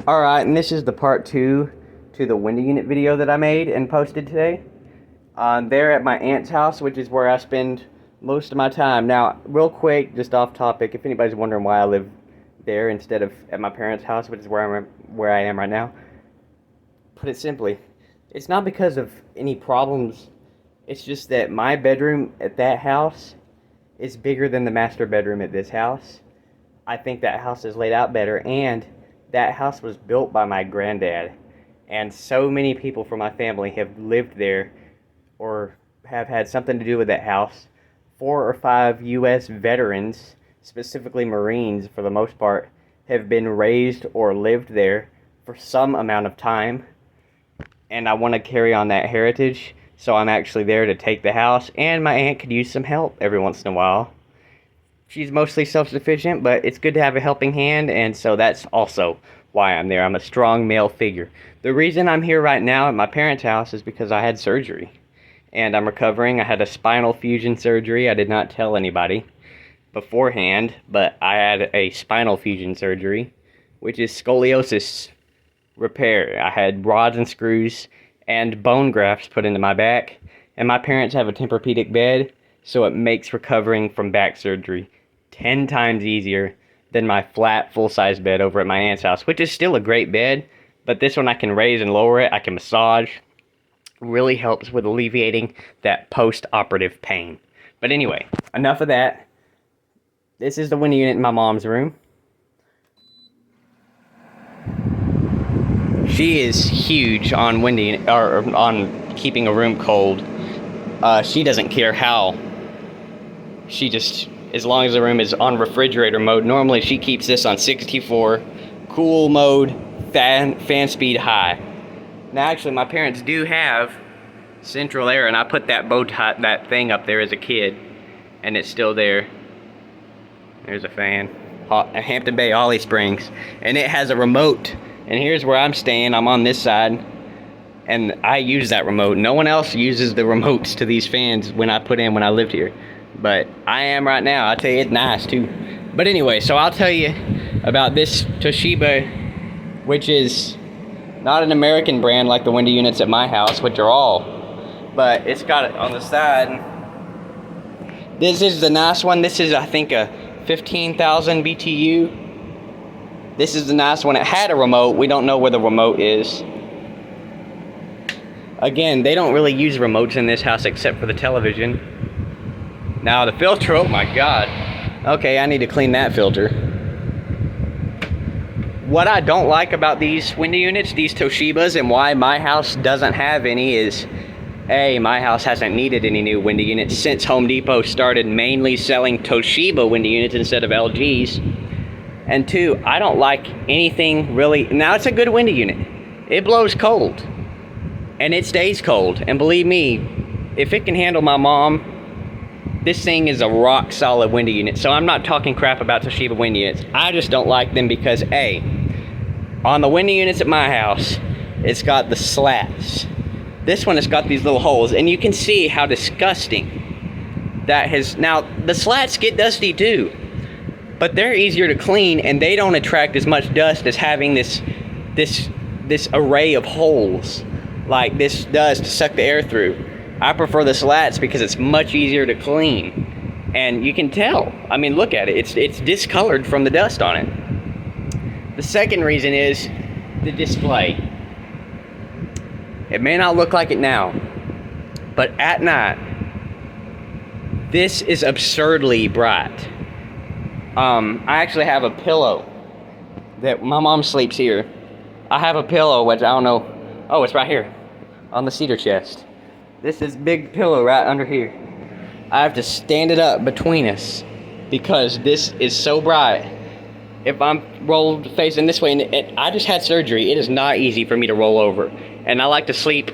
Alright, and this is the part 2 to the window unit video that I made and posted today. There at my aunt's house, which is where I spend most of my time. Now, real quick, just off topic, if anybody's wondering why I live there instead of at my parents' house, which is where I am right now, put it simply, it's not because of any problems. It's just that my bedroom at that house is bigger than the master bedroom at this house. I think that house is laid out better, and that house was built by my granddad, and so many people from my family have lived there or have had something to do with that house. 4 or 5 U.S. veterans, specifically Marines for the most part, have been raised or lived there for some amount of time, and I want to carry on that heritage, so I'm actually there to take the house, and my aunt could use some help every once in a while. She's mostly self-sufficient, but it's good to have a helping hand, and so that's also why I'm there. I'm a strong male figure. The reason I'm here right now at my parents' house is because I had surgery, and I'm recovering. I had a spinal fusion surgery. I did not tell anybody beforehand, but I had a spinal fusion surgery, which is scoliosis repair. I had rods and screws and bone grafts put into my back, and my parents have a Tempur-Pedic bed, so it makes recovering from back surgery 10 times easier than my flat, full-size bed over at my aunt's house, which is still a great bed, but this one I can raise and lower it, I can massage. Really helps with alleviating that post-operative pain. But anyway, enough of that. This is the window unit in my mom's room. She is huge on window unit, or on keeping a room cold. She doesn't care how. She just, as long as the room is on refrigerator mode, normally she keeps this on 64, cool mode, fan speed high. Now actually my parents do have central air, and I put that that thing up there as a kid, and it's still there. There's a fan, a Hampton Bay Holly Springs, and it has a remote, and here's where I'm staying. I'm on this side, and I use that remote. No one else uses the remotes to these fans when I lived here. But I am right now. I'll tell you, it's nice too. But anyway, so I'll tell you about this Toshiba, which is not an American brand like the window units at my house, which are all. But it's got it on the side. This is the nice one. This is, I think, a 15,000 BTU. This is the nice one. It had a remote. We don't know where the remote is. Again, they don't really use remotes in this house except for the television. Now the filter, oh my god. Okay, I need to clean that filter. What I don't like about these window units, these Toshibas, and why my house doesn't have any is, A, my house hasn't needed any new window units since Home Depot started mainly selling Toshiba window units instead of LG's. And 2, I don't like anything really, now it's a good window unit. It blows cold. And it stays cold. And believe me, if it can handle my mom, this thing is a rock solid window unit. So I'm not talking crap about Toshiba window units. I just don't like them because A, on the window units at my house, it's got the slats. This one has got these little holes, and you can see how disgusting that has. Now, the slats get dusty too, but they're easier to clean, and they don't attract as much dust as having this array of holes like this does to suck the air through. I prefer the slats because it's much easier to clean, and you can tell. I mean, look at it. It's discolored from the dust on it. The second reason is the display. It may not look like it now, but at night, this is absurdly bright. I actually have a pillow that my mom sleeps here. I have a pillow, which I don't know. Oh, it's right here on the cedar chest. This is big pillow right under here. I have to stand it up between us because this is so bright. If I'm rolled facing this way, and I just had surgery, it is not easy for me to roll over. And I like to sleep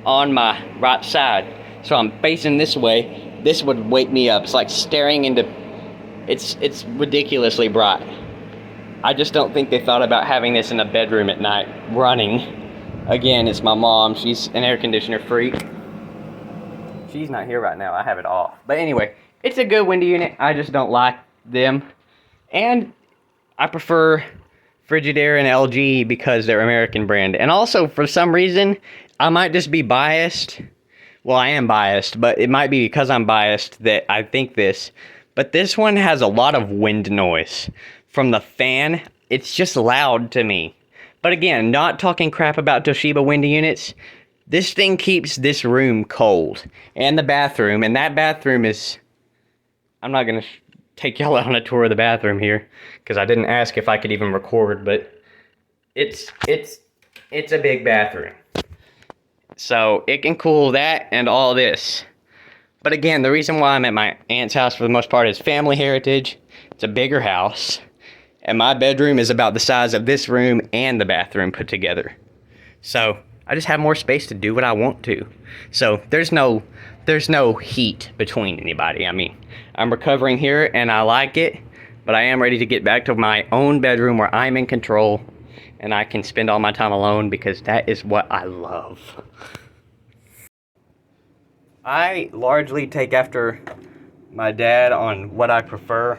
on my right side. So I'm facing this way. This would wake me up. It's like staring into, it's ridiculously bright. I just don't think they thought about having this in a bedroom at night, running. Again, it's my mom. She's an air conditioner freak. She's not here right now. I have it off. But anyway, it's a good window unit. I just don't like them. And I prefer Frigidaire and LG because they're American brand. And also, for some reason, I might just be biased. Well, I am biased, but it might be because I'm biased that I think this. But this one has a lot of wind noise from the fan. It's just loud to me. But again, not talking crap about Toshiba window units. This thing keeps this room cold. And the bathroom. And that bathroom is... I'm not going to take y'all on a tour of the bathroom here, because I didn't ask if I could even record, but it's a big bathroom. So it can cool that and all this. But again, the reason why I'm at my aunt's house for the most part is family heritage. It's a bigger house. And my bedroom is about the size of this room and the bathroom put together. So I just have more space to do what I want to. So there's no heat between anybody. I mean, I'm recovering here and I like it, but I am ready to get back to my own bedroom where I'm in control and I can spend all my time alone, because that is what I love. I largely take after my dad on what I prefer.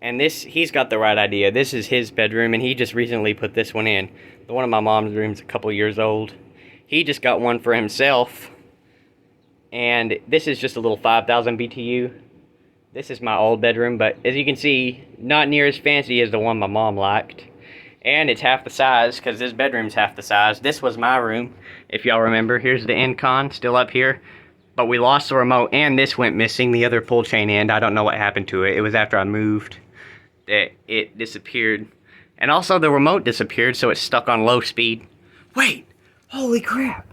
And he's got the right idea. This is his bedroom, and he just recently put this one in. The one in my mom's room's a couple years old. He just got one for himself. And this is just a little 5,000 BTU. This is my old bedroom, but as you can see, not near as fancy as the one my mom liked. And it's half the size, because this bedroom's half the size. This was my room, if y'all remember. Here's the Incon, still up here. But we lost the remote, and this went missing, the other pull chain end. I don't know what happened to it. It was after I moved that it disappeared. And also the remote disappeared, so it's stuck on low speed. Wait! Holy crap!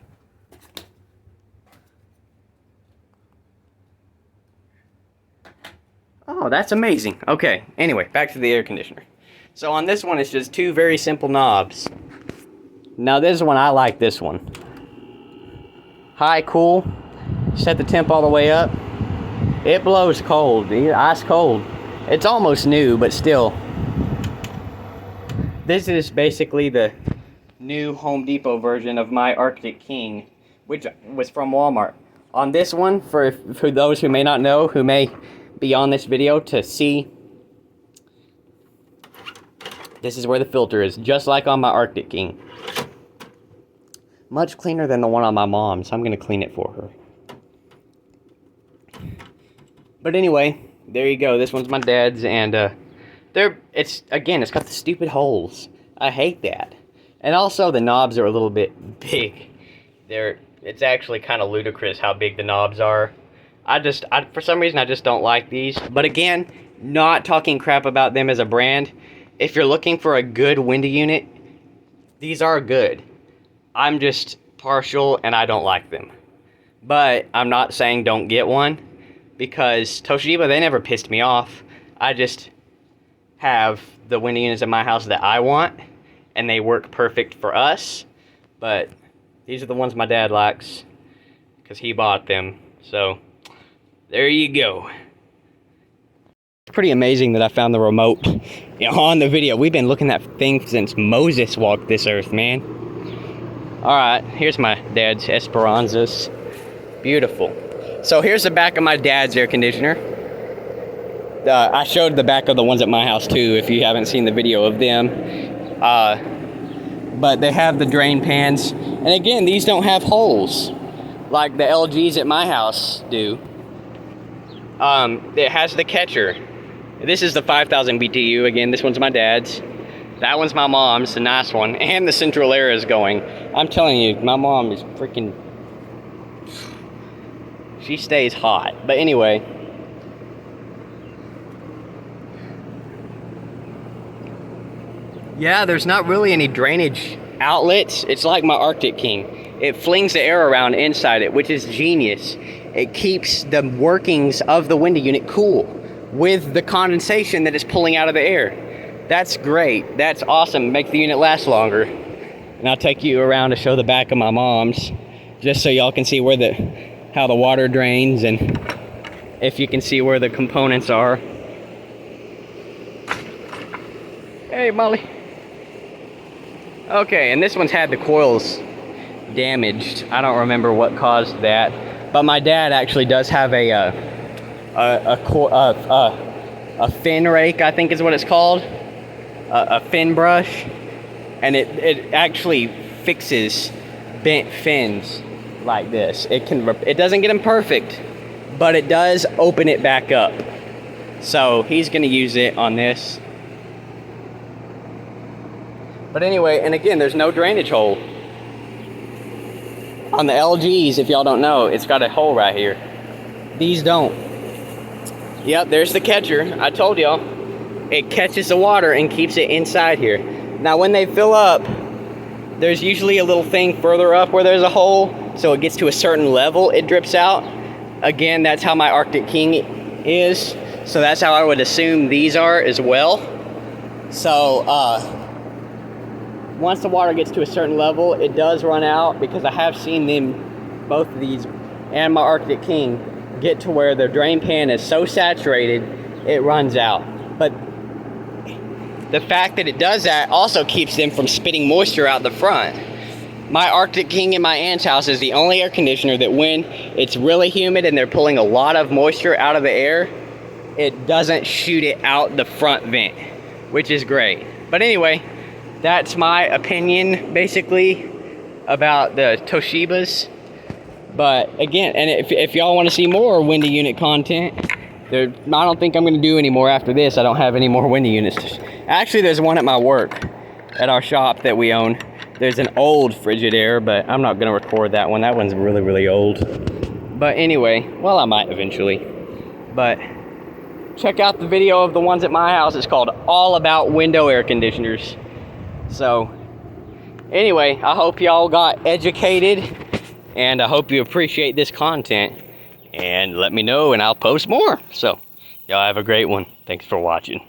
Oh, that's amazing. Okay, anyway, back to the air conditioner. So on this one, it's just two very simple knobs. Now this one, I like this one. High, cool. Set the temp all the way up. It blows cold, ice cold. It's almost new, but still. This is basically the new Home Depot version of my Arctic King, which was from Walmart. On this one, for those who may not know, who may be on this video to see, this is where the filter is, just like on my Arctic King. Much cleaner than the one on my mom's, so I'm going to clean it for her. But anyway, there you go. This one's my dad's, and it's got the stupid holes. I hate that. And also the knobs are a little bit big. It's actually kind of ludicrous how big the knobs are. For some reason, I just don't like these. But again, not talking crap about them as a brand. If you're looking for a good window unit, these are good. I'm just partial and I don't like them. But I'm not saying don't get one, because Toshiba, they never pissed me off. I just have the window units in my house that I want, and they work perfect for us. But these are the ones my dad likes, because he bought them. So there you go. It's pretty amazing that I found the remote on the video. We've been looking at things since Moses walked this earth, man. Alright, here's my dad's Esperanzas. Beautiful. So here's the back of my dad's air conditioner. I showed the back of the ones at my house too, if you haven't seen the video of them. But they have the drain pans. And again, these don't have holes like the LGs at my house do. It has the catcher. This is the 5,000 BTU. Again, this one's my dad's. That one's my mom's, the nice one. And the central air is going. I'm telling you, my mom is freaking... She stays hot. But anyway. Yeah, there's not really any drainage outlets. It's like my Arctic King. It flings the air around inside it, which is genius. It keeps the workings of the window unit cool with the condensation that is pulling out of the air. That's great. That's awesome. Make the unit last longer. And I'll take you around to show the back of my mom's, just so y'all can see how the water drains, and if you can see where the components are. Hey, Molly. Okay, and this one's had the coils damaged. I don't remember what caused that, but my dad actually does have a fin rake, I think is what it's called. a fin brush, and it actually fixes bent fins like this. It doesn't get them perfect, but it does open it back up. So he's gonna use it on this. But anyway, and again, there's no drainage hole. On the LGs, if y'all don't know, it's got a hole right here. These don't. Yep, there's the catcher. I told y'all. It catches the water and keeps it inside here. Now when they fill up, there's usually a little thing further up where there's a hole, so it gets to a certain level, it drips out. Again, that's how my Arctic King is. So that's how I would assume these are as well. So once the water gets to a certain level, it does run out, because I have seen them, both of these and my Arctic King, get to where the drain pan is so saturated it runs out. But the fact that it does that also keeps them from spitting moisture out the front. My Arctic King in my aunt's house is the only air conditioner that when it's really humid and they're pulling a lot of moisture out of the air, it doesn't shoot it out the front vent, which is great. But anyway, that's my opinion basically about the Toshibas. But again, and if y'all want to see more window unit content, I don't think I'm going to do any more after this. I don't have any more window units. Actually, there's one at my work, at our shop that we own. There's an old Frigidaire, but I'm not going to record that one. That one's really, really old. But anyway, well, I might eventually. But check out the video of the ones at my house. It's called All About Window Air Conditioners. So anyway, I hope y'all got educated, and I hope you appreciate this content, and let me know and I'll post more. So y'all have a great one. Thanks for watching.